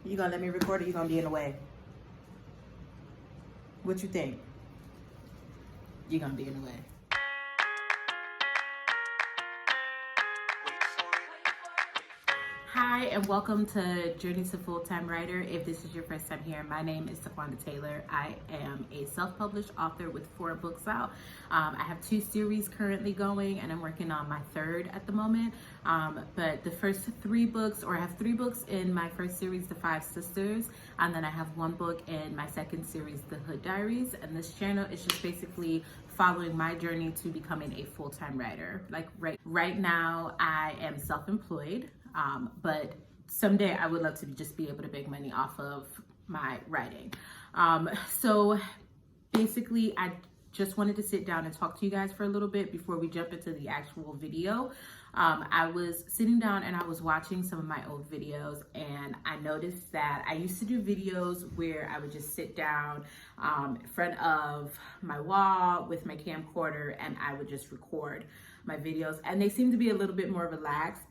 You gonna let me record or you gonna be in the way? What you think? You gonna be in the way. Hi, and welcome to Journey to Full-Time Writer. If this is your first time here, my name is Taquanda Taylor. I am a self-published author with 4 books out. I have 2 series currently going, and I'm working on my 3rd at the moment. But the first 3 books, or I have 3 books in my first series, The 5 Sisters, and then I have 1 book in my second series, The Hood Diaries. And this channel is just basically following my journey to becoming a full-time writer. Like right now, I am self-employed. But someday I would love to just be able to make money off of my writing. So basically, I just wanted to sit down and talk to you guys for a little bit before we jump into the actual video. I was sitting down and I was watching some of my old videos, and I noticed that I used to do videos where I would just sit down in front of my wall with my camcorder and I would just record my videos, and they seem to be a little bit more relaxed.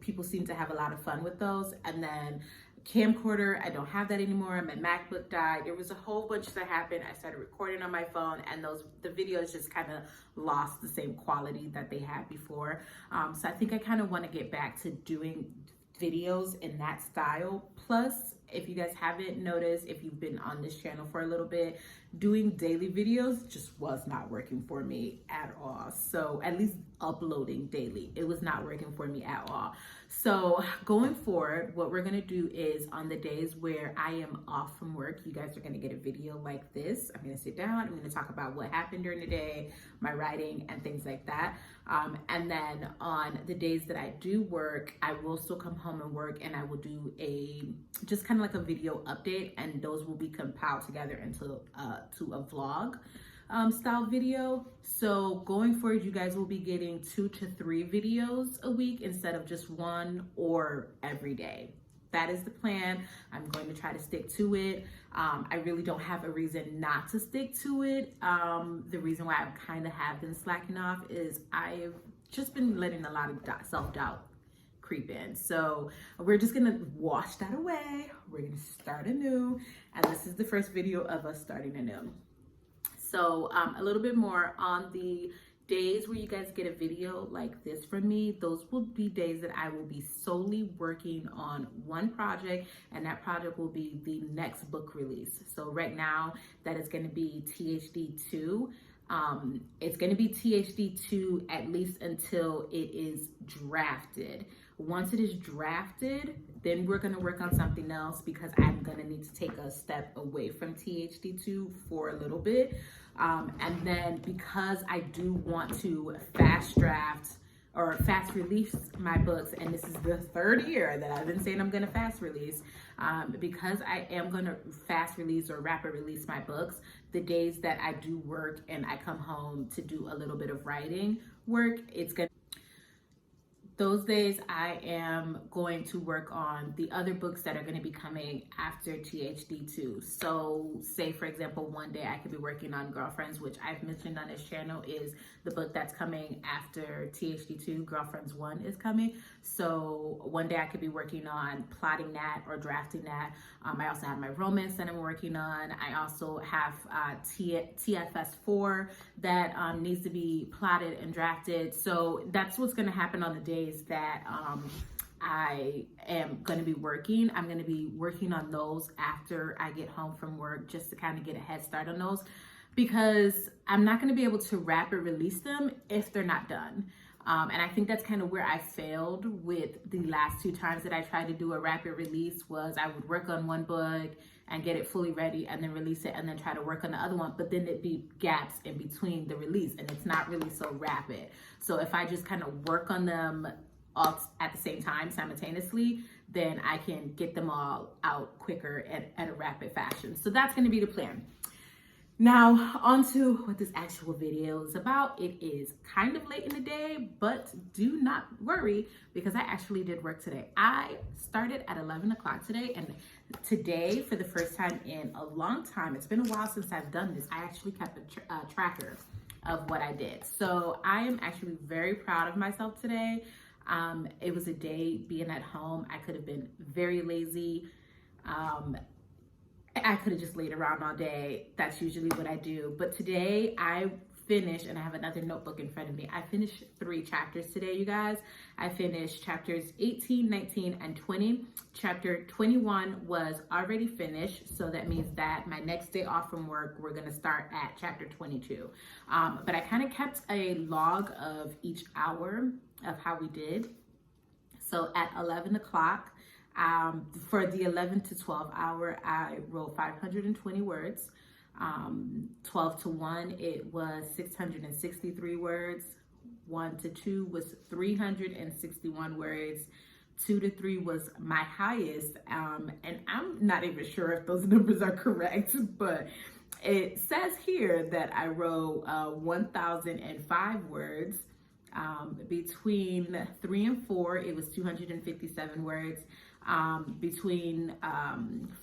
People seem to have a lot of fun with those. And then camcorder, I don't have that anymore. My MacBook died. There was a whole bunch that happened. I started recording on my phone, and the videos just kind of lost the same quality that they had before. So I think I kind of want to get back to doing videos in that style. Plus, if you guys haven't noticed, if you've been on this channel for a little bit, doing daily videos just was not working for me at all. So at least uploading daily, it was not working for me at all. So going forward, what we're gonna do is on the days where I am off from work, you guys are gonna get a video like this. I'm gonna sit down, I'm gonna talk about what happened during the day, my writing and things like that. And then on the days that I do work, I will still come home and work, and I will do just kind of like a video update, and those will be compiled together into to a vlog style video. So going forward, you guys will be getting 2 to 3 videos a week instead of just 1 or every day. That is the plan. I'm going to try to stick to it. I really don't have a reason not to stick to it. The reason why I kind of have been slacking off is I've just been letting a lot of self-doubt creep in. So we're just gonna wash that away. We're gonna start anew. And this is the first video of us starting anew. So a little bit more on the days where you guys get a video like this from me. Those will be days that I will be solely working on one project, and that project will be the next book release. So right now, that is going to be THD 2. It's going to be THD 2 at least until it is drafted. Once it is drafted, then we're going to work on something else, because I'm going to need to take a step away from THD 2 for a little bit. And then because I do want to fast draft or fast release my books, and this is the 3rd year that I've been saying I'm going to fast release, because I am going to fast release or rapid release my books, the days that I do work and I come home to do a little bit of writing work, those days I am going to work on the other books that are going to be coming after THD 2. So say, for example, one day I could be working on Girlfriends, which I've mentioned on this channel is the book that's coming after THD 2. Girlfriends 1 is coming. So one day I could be working on plotting that or drafting that. I also have my romance that I'm working on. I also have TFS 4 that needs to be plotted and drafted. So that's what's going to happen on the days that I am going to be working. I'm going to be working on those after I get home from work, just to kind of get a head start on those, because I'm not going to be able to rapid release them if they're not done. And I think that's kind of where I failed with the last 2 times that I tried to do a rapid release. Was I would work on one book and get it fully ready and then release it and then try to work on the other one, but then it'd be gaps in between the release, and it's not really so rapid. So if I just kind of work on them all at the same time simultaneously, then I can get them all out quicker at a rapid fashion. So that's going to be the plan. Now, on to what this actual video is about. It is kind of late in the day, but do not worry, because I actually did work today. I started at 11 o'clock today, and today, for the first time in a long time, it's been a while since I've done this, I actually kept a tracker of what I did. So I am actually very proud of myself today. It was a day being at home. I could have been very lazy. I could have just laid around all day. That's usually what I do. But today I finished, and I have another notebook in front of me. I finished 3 chapters today, you guys. I finished chapters 18, 19, and 20. Chapter 21 was already finished. So that means that my next day off from work, we're going to start at chapter 22. But I kind of kept a log of each hour of how we did. So at 11 o'clock, for the 11 to 12 hour, I wrote 520 words. 12 to 1, it was 663 words. 1 to 2 was 361 words. 2 to 3 was my highest. And I'm not even sure if those numbers are correct, but it says here that I wrote 1,005 words. Between 3 and 4, it was 257 words. Between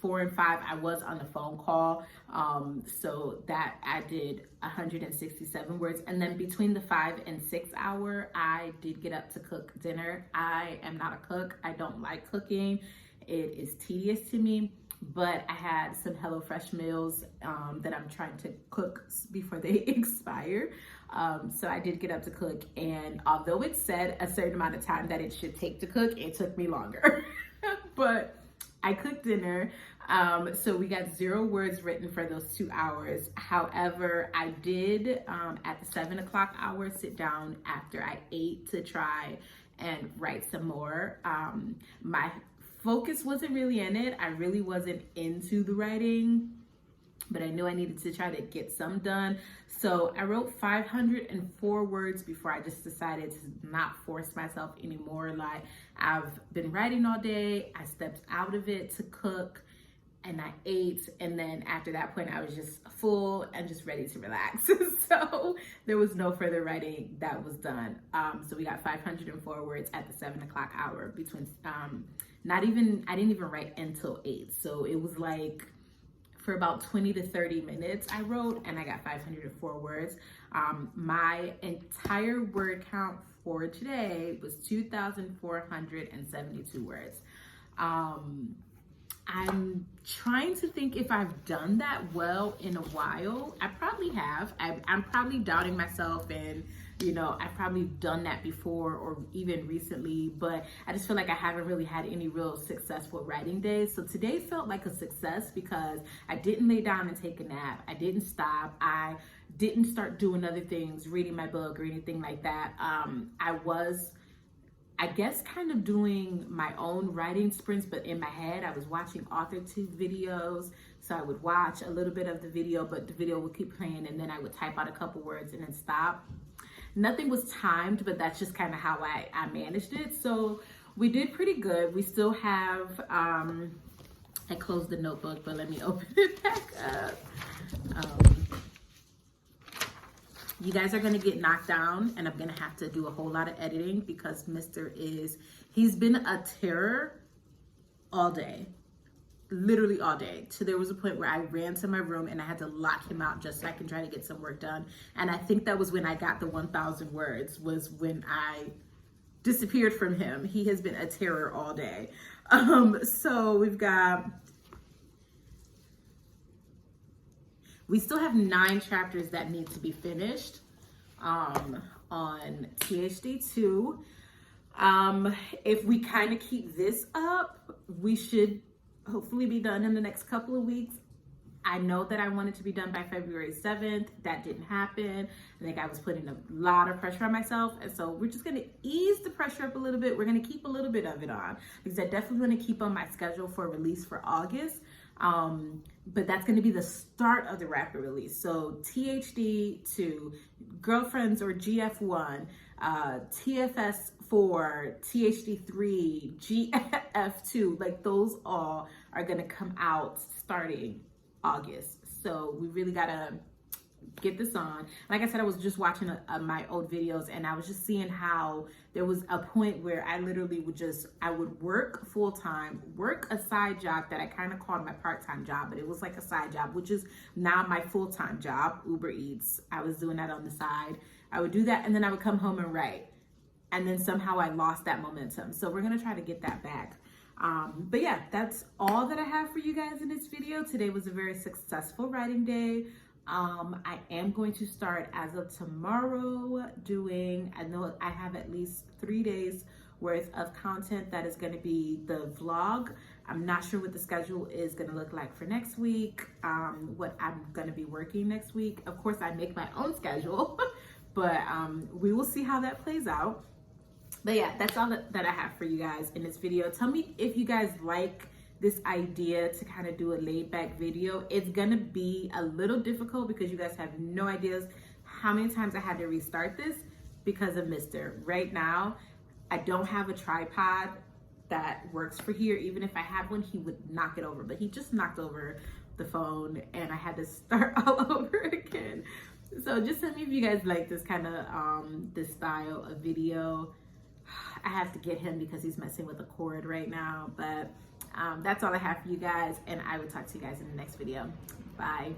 4 and 5, I was on the phone call. So that I did 167 words. And then between the 5 and 6 hour, I did get up to cook dinner. I am not a cook. I don't like cooking. It is tedious to me. But I had some HelloFresh meals that I'm trying to cook before they expire. So I did get up to cook, and although it said a certain amount of time that it should take to cook, it took me longer. But I cooked dinner. So we got 0 words written for those 2 hours. However, I did at the 7 o'clock hour sit down after I ate to try and write some more. My focus wasn't really in it. I really wasn't into the writing, but I knew I needed to try to get some done. So I wrote 504 words before I just decided to not force myself anymore. Like, I've been writing all day. I stepped out of it to cook, and I ate. And then after that point, I was just full and just ready to relax. So there was no further writing that was done. So we got 504 words at the 7 o'clock hour between, I didn't even write until 8. So it was like, for about 20 to 30 minutes I wrote, and I got 504 words. My entire word count for today was 2,472 words. I'm trying to think if I've done that well in a while. I probably have. I'm probably doubting myself, and I've probably done that before or even recently, but I just feel like I haven't really had any real successful writing days. So today felt like a success because I didn't lay down and take a nap. I didn't stop. I didn't start doing other things, reading my book or anything like that. I guess kind of doing my own writing sprints, but in my head, I was watching AuthorTube videos. So I would watch a little bit of the video, but the video would keep playing, and then I would type out a couple words and then stop. Nothing was timed, but that's just kind of how I managed it. So we did pretty good. We still have, I closed the notebook, but let me open it back up. You guys are gonna get knocked down, and I'm gonna have to do a whole lot of editing because he's been a terror all day, literally all day. So there was a point where I ran to my room and I had to lock him out just so I can try to get some work done. And I think that was when I got the 1,000 words, was when I disappeared from him. He has been a terror all day. So we still have 9 chapters that need to be finished on THD2. If we kind of keep this up, we should hopefully be done in the next couple of weeks. I know that I wanted to be done by February 7th. That didn't happen. I think I was putting a lot of pressure on myself. And so we're just going to ease the pressure up a little bit. We're going to keep a little bit of it on because I definitely want to keep on my schedule for release for August. But that's going to be the start of the rapid release. So THD2, Girlfriends or GF1, TFS4, THD3, GF2, like those all are going to come out starting August. So we really got to get this on. Like I said, I was just watching my old videos, and I was just seeing how there was a point where I literally I would work full-time, work a side job that I kind of called my part-time job, but it was like a side job, which is now my full-time job, Uber Eats. I was doing that on the side. I would do that, and then I would come home and write. And then somehow I lost that momentum. So we're going to try to get that back. But yeah, that's all that I have for you guys in this video. Today was a very successful writing day. I am going to start as of tomorrow doing, I know I have at least 3 days worth of content that is going to be the vlog. I'm not sure what the schedule is going to look like for next week, what I'm going to be working next week. Of course, I make my own schedule, but we will see how that plays out. But yeah, that's all that I have for you guys in this video. Tell me if you guys like this idea to kind of do a laid back video. It's gonna be a little difficult because you guys have no ideas how many times I had to restart this because of Mister. Right now, I don't have a tripod that works for here. Even if I had one, he would knock it over, but he just knocked over the phone and I had to start all over again. So just tell me if you guys like this kind of this style of video. I have to get him because he's messing with the cord right now, but that's all I have for you guys, and I will talk to you guys in the next video. Bye.